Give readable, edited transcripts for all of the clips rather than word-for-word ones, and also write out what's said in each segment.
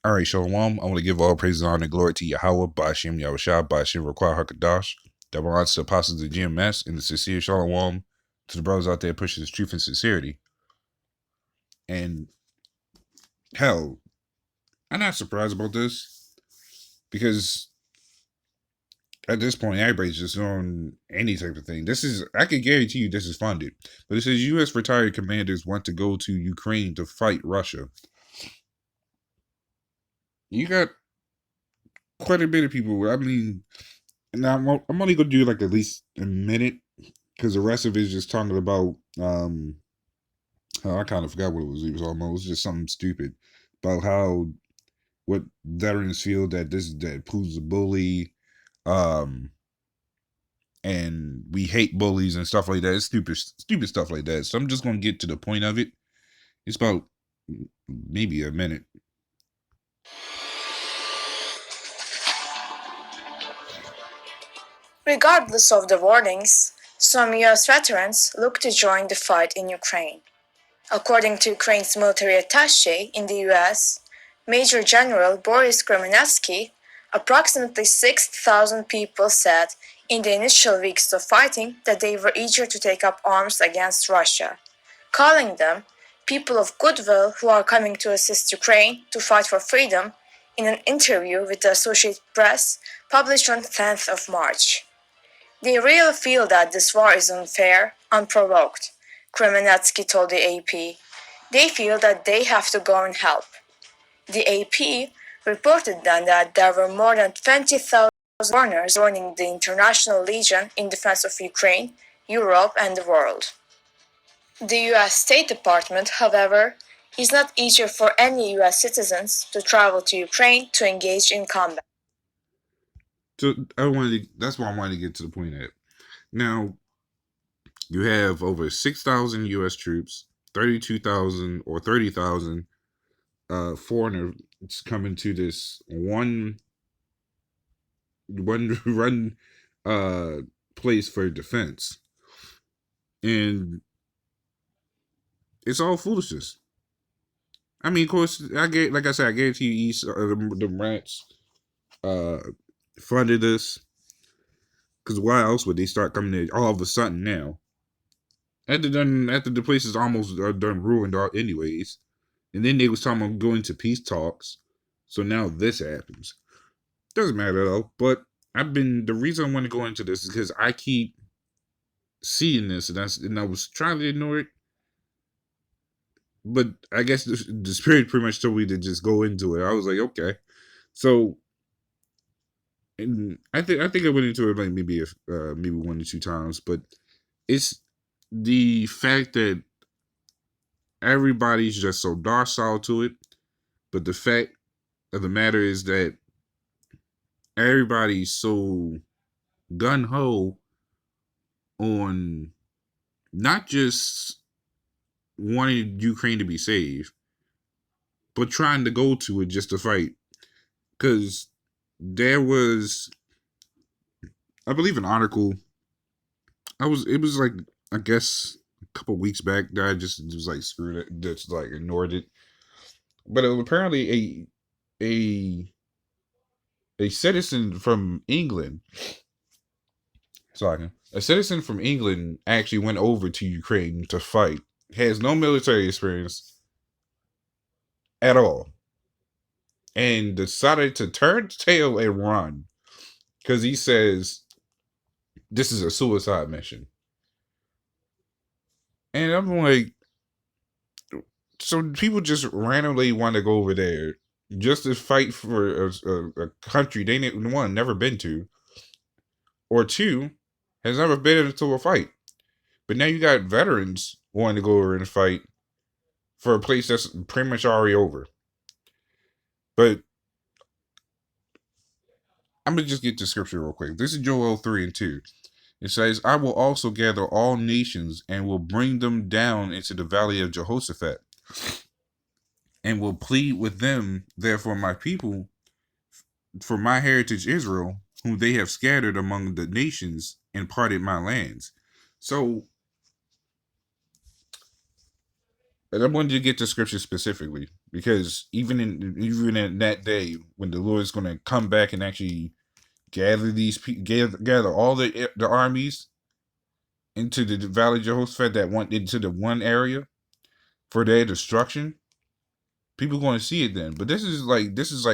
All right, Shalom. I want to give all praise and honor and glory to Yahweh, Ba'ashem, Yahushua, Ba'ashem, Require HaKadosh, that belongs to the apostles of GMS, and the sincere Shalom to the brothers out there pushing this truth and sincerity. And hell, I'm not surprised about this because at this point, everybody's just on any type of thing. I can guarantee you this is funded. But it says U.S. retired commanders want to go to Ukraine to fight Russia. You got quite a bit of people. I mean, now I'm only going to do like at least a minute because the rest of it is just talking about I kind of forgot what it was. It was almost just something stupid about how what veterans feel that Putin's a bully, um, and we hate bullies and stuff like that. It's stupid stuff like that. So I'm just gonna get to the point of it. It's about maybe a minute. Regardless of the warnings, some US veterans look to join the fight in Ukraine. According to Ukraine's military attaché in the US, Major General Boris Kremenetsky, approximately 6,000 people said in the initial weeks of fighting that they were eager to take up arms against Russia, calling them people of goodwill who are coming to assist Ukraine to fight for freedom in an interview with the Associated Press published on 10th of March. They really feel that this war is unfair, unprovoked, Kremenetsky told the AP. They feel that they have to go and help. The AP reported then that there were more than 20,000 foreigners joining the International Legion in defense of Ukraine, Europe, and the world. The US State Department, however, is not eager for any US citizens to travel to Ukraine to engage in combat. So that's why I wanted to get to the point at. Now you have over 6,000 U.S. troops, 32,000 or 30,000 foreigners coming to this one run place for defense, and it's all foolishness. I mean, of course, like I said, I guarantee you, the rats uh funded this because why else would they start coming in all of a sudden now? After the place is almost done ruined anyways, and then they was talking about going to peace talks, so now this happens. Doesn't matter though. But the reason I want to go into this is because I keep seeing this, and I was trying to ignore it, but I guess the spirit pretty much told me to just go into it. I was like, okay, so. And I think I went into it like maybe 1 or 2 times, but it's the fact that everybody's just so docile to it. But the fact of the matter is that everybody's so gun ho on not just wanting Ukraine to be saved, but trying to go to it just to fight. Because there was, I believe, an article. It was like, I guess, a couple weeks back that I just was like, screwed it, just like ignored it. But it was apparently a a citizen from England. Sorry, a citizen from England actually went over to Ukraine to fight. Has no military experience at all, and decided to turn tail and run because he says this is a suicide mission. And I'm like, so people just randomly want to go over there just to fight for a country they never been to, or two, has never been into a fight. But now you got veterans wanting to go over and fight for a place that's pretty much already over. But I'm gonna just get to scripture real quick. This is Joel 3:2. It says, "I will also gather all nations and will bring them down into the valley of Jehoshaphat, and will plead with them, therefore my people, for my heritage Israel, whom they have scattered among the nations and parted my lands." So And I wanted to get to scripture specifically because even in that day when the Lord is going to come back and actually gather these gather all the armies into the Valley of Jehoshaphat that went into the one area for their destruction, people going to see it then. But this is like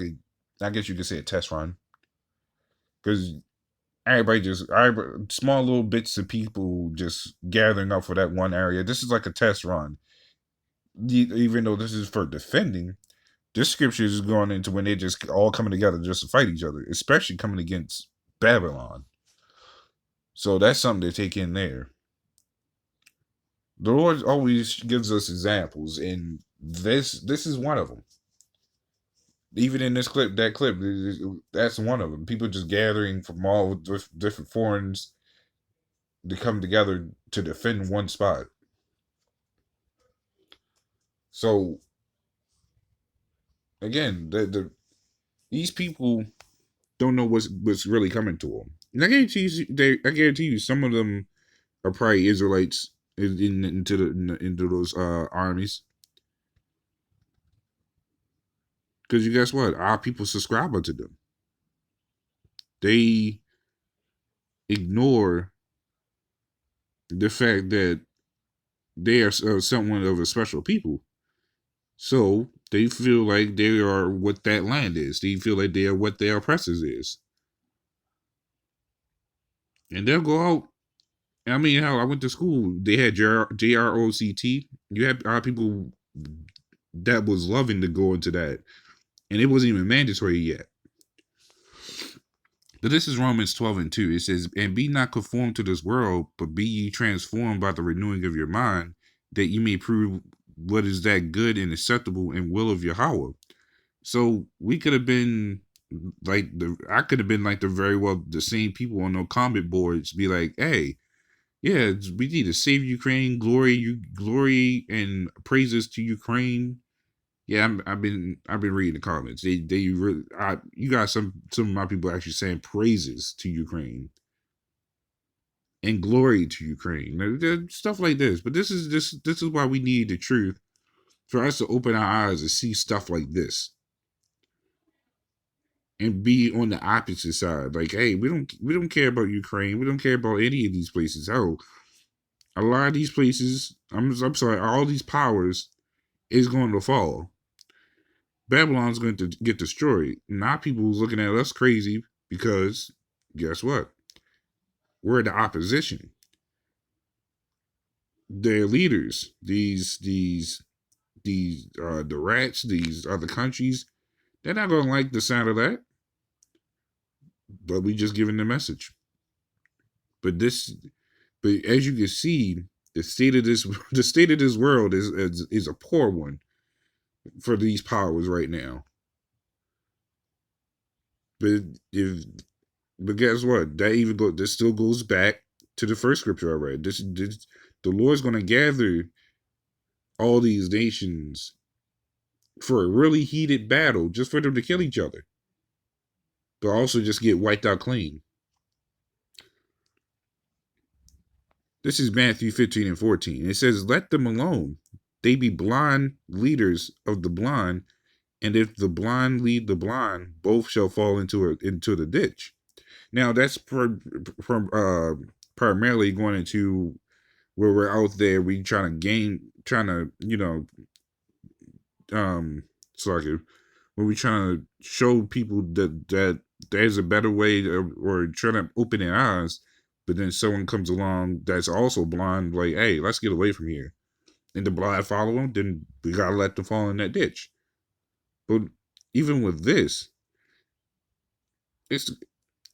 a, I guess you could say, a test run, because everybody, small little bits of people just gathering up for that one area. This is like a test run. Even though this is for defending, this scripture is going into when they're just all coming together just to fight each other, especially coming against Babylon. So that's something to take in there. The Lord always gives us examples, and this is one of them. Even in this clip, that clip, that's one of them. People just gathering from all different foreigners to come together to defend one spot. So again, these people don't know what's really coming to them. And I guarantee you, some of them are probably Israelites into those armies. Because you guess what? Our people subscribe to them. They ignore the fact that they are somewhat of a special people. So they feel like they are what that land is. They feel like they are what their oppressors is. And they'll go out. I mean, how I went to school, they had JROCT. You had people that was loving to go into that. And it wasn't even mandatory yet. But this is Romans 12:2. It says, "And be not conformed to this world, but be ye transformed by the renewing of your mind, that you may prove what is that good and acceptable and will of Yahweh." So we could have been I could have been like the same people on no comment boards be like, "Hey, yeah, we need to save Ukraine, glory and praises to Ukraine." Yeah, I've been reading the comments. They really, you got some of my people actually saying praises to Ukraine and glory to Ukraine, stuff like this. But this is why we need the truth, for us to open our eyes and see stuff like this and be on the opposite side. Like, hey, we don't care about Ukraine. We don't care about any of these places. Hell, a lot of these places, I'm sorry, all these powers is going to fall. Babylon's going to get destroyed. Now people's looking at us crazy because guess what? We're the opposition. Their leaders, the rats, these other countries, they're not going to like the sound of that. But we just giving the message. But as you can see, the state of this world is a poor one for these powers right now. But guess what? This still goes back to the first scripture I read. The Lord's going to gather all these nations for a really heated battle, just for them to kill each other, but also just get wiped out clean. This is Matthew 15:14. It says, "Let them alone. They be blind leaders of the blind, and if the blind lead the blind, both shall fall into the ditch." Now that's primarily going into where we're out there, we trying to sorry, where we trying to show people that there's a better way, or trying to open their eyes, but then someone comes along that's also blind, like, hey, let's get away from here, and the blind follow them, then we gotta let them fall in that ditch. But even with this, it's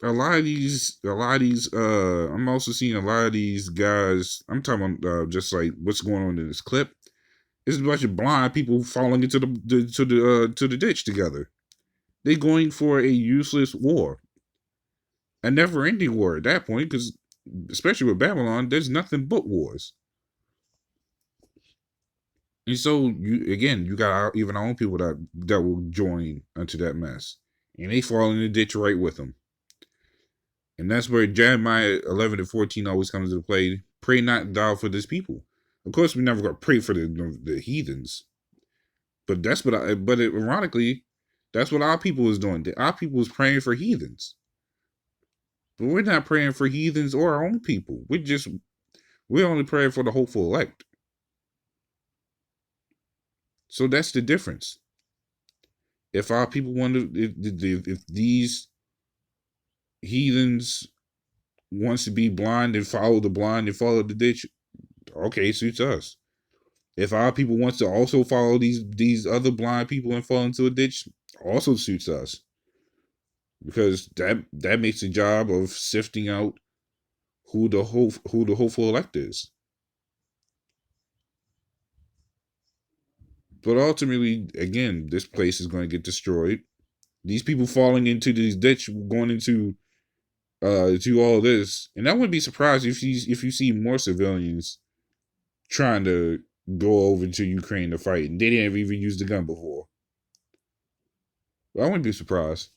a lot of these I'm also seeing a lot of these guys. I'm talking about just like what's going on in this clip. It's a bunch of blind people falling into the ditch together. They're going for a useless war, a never-ending war at that point, because especially with Babylon, there's nothing but wars. And so you got even our own people that will join into that mess, and they fall in the ditch right with them. And that's where Jeremiah 11:14 always comes into play. Pray not thou for this people. Of course, we're never gonna pray for the heathens, but that's what ironically, that's what our people is doing. Our people is praying for heathens, but we're not praying for heathens or our own people. We're only praying for the hopeful elect. So that's the difference. If our people want to, if these heathens wants to be blind and follow the ditch, okay, suits us. If our people wants to also follow these other blind people and fall into a ditch, also suits us. Because that makes the job of sifting out who the hopeful elect is. But ultimately, again, this place is going to get destroyed. These people falling into this ditch, going into to all this, and I wouldn't be surprised if you see more civilians trying to go over to Ukraine to fight, and they didn't even use the gun before. But I wouldn't be surprised.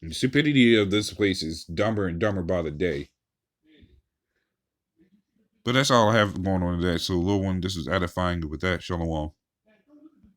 The stupidity of this place is dumber and dumber by the day. But that's all I have going on today. So, little one, this is edifying. With that, shalom.